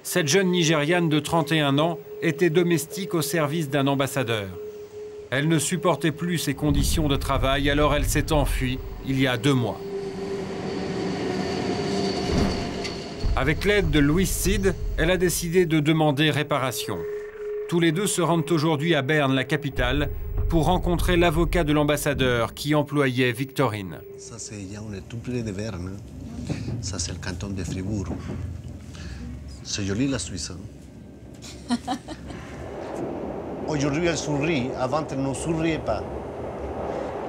Cette jeune Nigériane de 31 ans était domestique au service d'un ambassadeur. Elle ne supportait plus ses conditions de travail, alors elle s'est enfuie il y a 2 mois. Avec l'aide de Louis Sid, elle a décidé de demander réparation. Tous les deux se rendent aujourd'hui à Berne, la capitale, pour rencontrer l'avocat de l'ambassadeur qui employait Victorine. Ça, c'est tout près de Berne. Ça, c'est le canton de Fribourg. C'est joli, la Suisse. Hein? Aujourd'hui, elle sourit. Avant, elle ne souriait pas.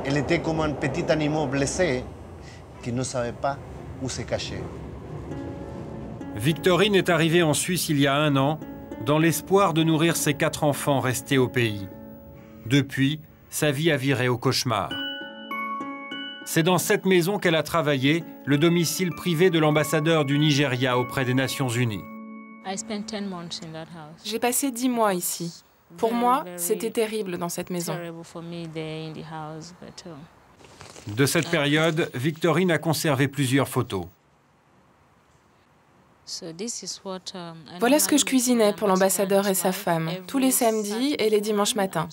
Elle était comme un petit animal blessé qui ne savait pas où se cacher. Victorine est arrivée en Suisse il y a 1 an, dans l'espoir de nourrir ses 4 enfants restés au pays. Depuis, sa vie a viré au cauchemar. C'est dans cette maison qu'elle a travaillé, le domicile privé de l'ambassadeur du Nigeria auprès des Nations Unies. J'ai passé 10 mois ici. Pour moi, c'était terrible dans cette maison. De cette période, Victorine a conservé plusieurs photos. Voilà ce que je cuisinais pour l'ambassadeur et sa femme, tous les samedis et les dimanches matins.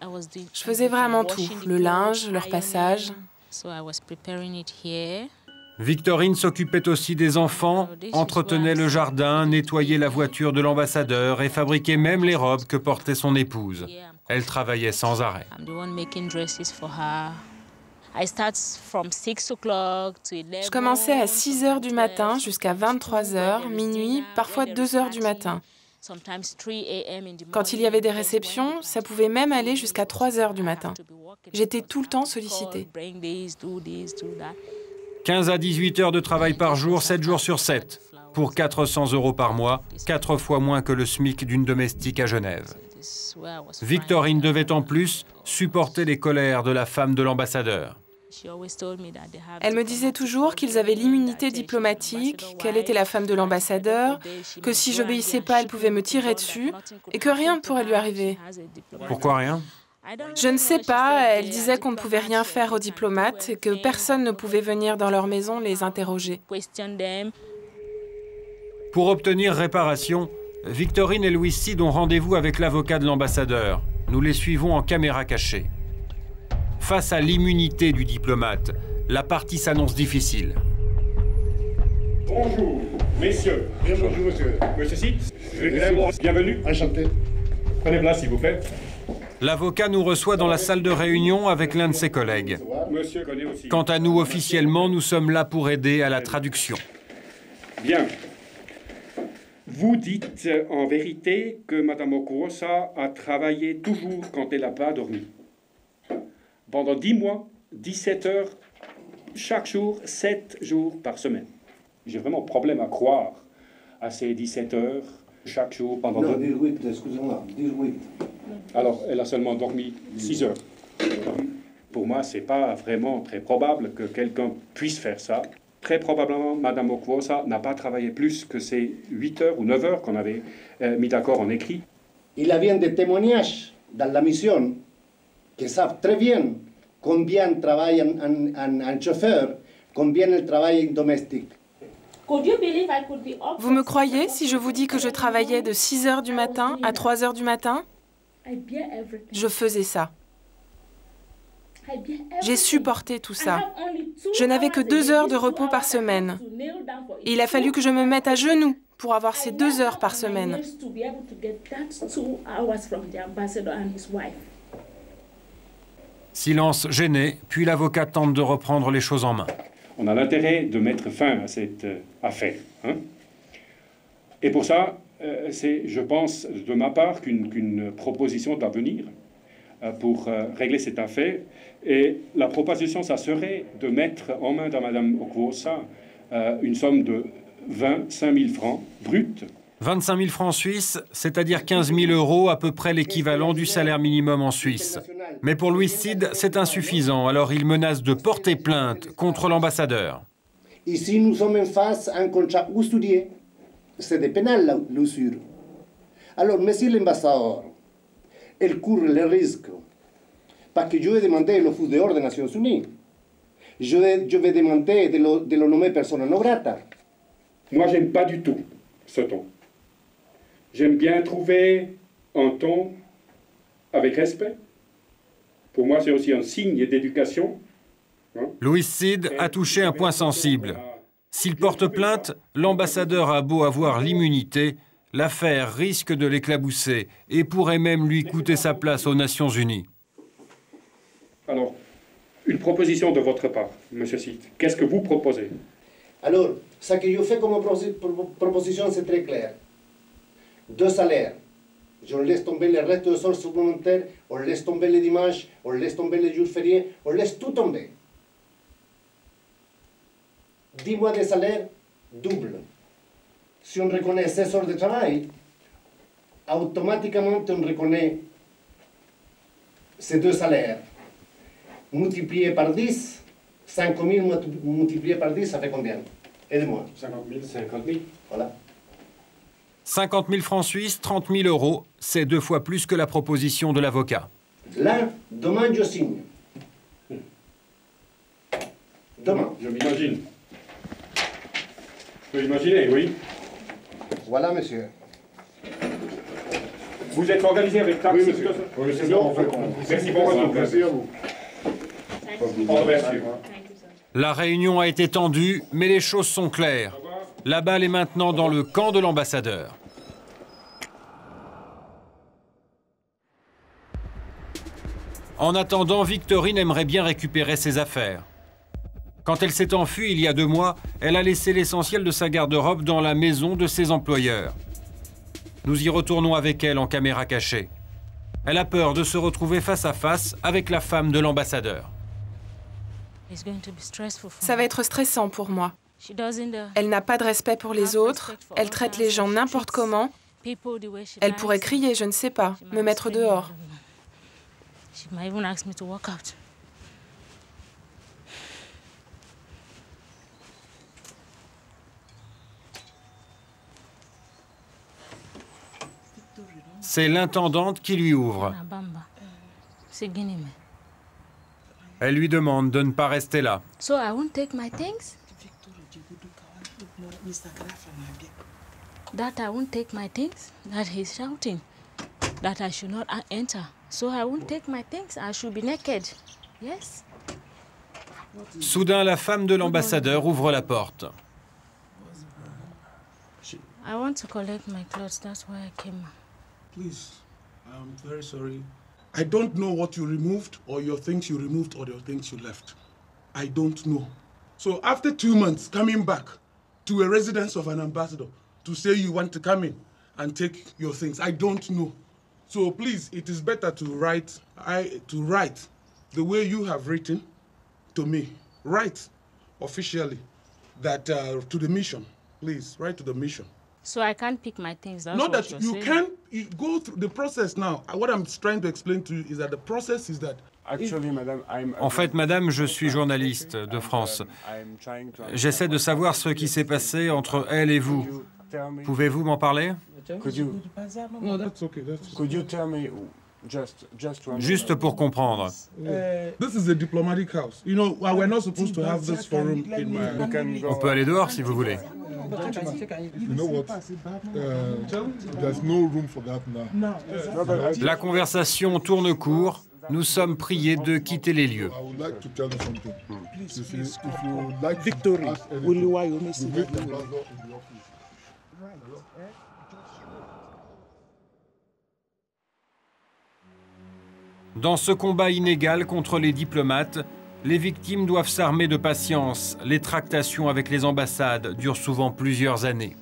Je faisais vraiment tout, le linge, leur passage. Victorine s'occupait aussi des enfants, entretenait le jardin, nettoyait la voiture de l'ambassadeur et fabriquait même les robes que portait son épouse. Elle travaillait sans arrêt. Je commençais à 6 heures du matin jusqu'à 23 heures, minuit, parfois 2 heures du matin. Quand il y avait des réceptions, ça pouvait même aller jusqu'à 3 heures du matin. J'étais tout le temps sollicitée. 15 à 18 heures de travail par jour, 7 jours sur 7. Pour 400 € par mois, 4 fois moins que le SMIC d'une domestique à Genève. Victorine devait en plus supporter les colères de la femme de l'ambassadeur. Elle me disait toujours qu'ils avaient l'immunité diplomatique, qu'elle était la femme de l'ambassadeur, que si j'obéissais pas, elle pouvait me tirer dessus et que rien ne pourrait lui arriver. Pourquoi rien? Je ne sais pas, elle disait qu'on ne pouvait rien faire aux diplomates et que personne ne pouvait venir dans leur maison les interroger. Pour obtenir réparation, Victorine et Louis Sid ont rendez-vous avec l'avocat de l'ambassadeur. Nous les suivons en caméra cachée. Face à l'immunité du diplomate, la partie s'annonce difficile. Bonjour, messieurs. Bonjour, monsieur. Monsieur Sid, bienvenue. Enchanté. Prenez place, s'il vous plaît. L'avocat nous reçoit dans la salle de réunion avec l'un de ses collègues. Monsieur connaît aussi. Quant à nous, officiellement, nous sommes là pour aider à la traduction. Bien. Vous dites en vérité que Mme Okuosa a travaillé toujours quand elle n'a pas dormi. Pendant 10 mois, 17 heures, chaque jour, 7 jours par semaine. J'ai vraiment problème à croire à ces 17 heures chaque jour pendant... Non, 18, excusez-moi, 18. Alors, elle a seulement dormi 6 heures. Pour moi, ce n'est pas vraiment très probable que quelqu'un puisse faire ça. Très probablement, Mme Okuosa n'a pas travaillé plus que ces 8 heures ou 9 heures qu'on avait mis d'accord en écrit. Il y a bien des témoignages dans la mission qui savent très bien combien travaille un chauffeur, combien il travaille en domestique. Vous me croyez si je vous dis que je travaillais de 6 heures du matin à 3 heures du matin? Je faisais ça. J'ai supporté tout ça. Je n'avais que 2 heures de repos par semaine. Et il a fallu que je me mette à genoux pour avoir ces 2 heures par semaine. Silence gêné, puis l'avocat tente de reprendre les choses en main. On a l'intérêt de mettre fin à cette affaire. Hein? Et pour ça, c'est, je pense, de ma part, qu'une proposition doit venir pour régler cette affaire. Et la proposition, ça serait de mettre en main de Mme Okuosa une somme de 25 000 francs bruts. 25 000 francs suisses, c'est-à-dire 15 000 €, à peu près l'équivalent du salaire minimum en Suisse. Mais pour Louis Sid, c'est insuffisant, alors il menace de porter plainte contre l'ambassadeur. Ici, nous sommes en face à un contrat usurier. C'est des pénal, l'usure. Alors, monsieur l'ambassadeur, il court le risque, parce que je vais demander le fou dehors des Nations Unies. Je vais demander de le nommer persona non grata. Moi, j'aime pas du tout ce ton. J'aime bien trouver un ton avec respect. Pour moi, c'est aussi un signe d'éducation. Louis Cid a touché un point sensible. S'il porte plainte, l'ambassadeur a beau avoir l'immunité, l'affaire risque de l'éclabousser et pourrait même lui coûter sa place aux Nations Unies. Alors, une proposition de votre part, M. Cid. Qu'est-ce que vous proposez? Alors, ce que je fais comme proposition, c'est très clair. 2 salaires. Je laisse tomber le reste des heures supplémentaires, on laisse tomber les dimanches, on laisse tomber les jours fériés, on laisse tout tomber. 10 mois de salaire double. Si on reconnaît 16 heures de travail, automatiquement on reconnaît ces 2 salaires. Multiplié par 10, 5 000 multiplié par 10, ça fait combien? Aidez-moi. 50 000. 50 000. Voilà. 50 000 francs suisses, 30 000 euros, c'est 2 fois plus que la proposition de l'avocat. Là, demain, je signe. Demain. Je m'imagine. Je peux imaginer, oui. Voilà, monsieur. Vous êtes organisé avec taxi? Oui, monsieur. Oui, c'est bon, on fait. Merci, bon retour. Merci à vous. Au revoir, monsieur. La réunion a été tendue, mais les choses sont claires. La balle est maintenant dans le camp de l'ambassadeur. En attendant, Victorine aimerait bien récupérer ses affaires. Quand elle s'est enfuie il y a 2 mois, elle a laissé l'essentiel de sa garde-robe dans la maison de ses employeurs. Nous y retournons avec elle en caméra cachée. Elle a peur de se retrouver face à face avec la femme de l'ambassadeur. Ça va être stressant pour moi. Elle n'a pas de respect pour les autres, elle traite les gens n'importe comment. Elle pourrait crier, je ne sais pas, me mettre dehors. C'est l'intendante qui lui ouvre. Elle lui demande de ne pas rester là. So I won't take my things? That I won't take my things? That he's shouting. That I should not enter. So I won't take my things. I should be naked. Yes? Soudain, la femme de l'ambassadeur ouvre la porte. I want to collect my clothes. That's why I came. Please, I'm very sorry. I don't know what you removed, or your things you removed, or your things you left. I don't know. So after 2 months coming back to a residence of an ambassador to say you want to come in and take your things, I don't know. So please, it is better to write the way you have written to me. Write officially that to the mission. Please, write to the mission. So I can't pick my things. That's Not what that you're you saying. can go through the process now. What I'm trying to explain to you is that the process is that En fait, madame, je suis journaliste de France. J'essaie de savoir ce qui s'est passé entre elle et vous. Pouvez-vous m'en parler? no, that's okay. Juste pour comprendre. This is a diplomatic house. You know, we're not supposed to have this forum in my. On peut aller dehors si vous voulez. You know what? There's no room for that now. La conversation tourne court. Nous sommes priés de quitter les lieux. I would like to tell you something. You see, if you would like to Victory, ask anything, will you you meet the ambassador in the office. Dans ce combat inégal contre les diplomates, les victimes doivent s'armer de patience. Les tractations avec les ambassades durent souvent plusieurs années.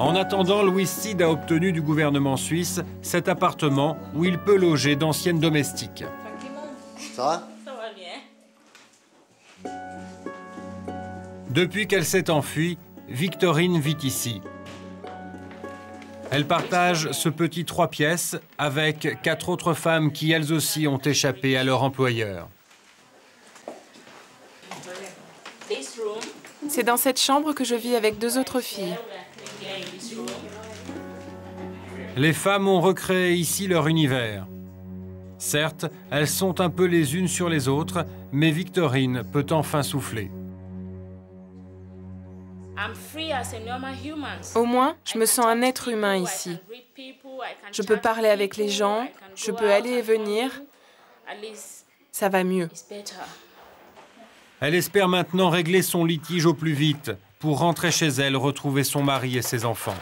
En attendant, Louis Cid a obtenu du gouvernement suisse cet appartement où il peut loger d'anciennes domestiques. Ça va? Ça va bien. Depuis qu'elle s'est enfuie, Victorine vit ici. Elle partage ce petit 3 pièces avec 4 autres femmes qui, elles aussi, ont échappé à leur employeur. C'est dans cette chambre que je vis avec 2 autres filles. Les femmes ont recréé ici leur univers. Certes, elles sont un peu les unes sur les autres, mais Victorine peut enfin souffler. Au moins, je me sens un être humain ici. Je peux parler avec les gens, je peux aller et venir. Ça va mieux. Elle espère maintenant régler son litige au plus vite pour rentrer chez elle, retrouver son mari et ses enfants.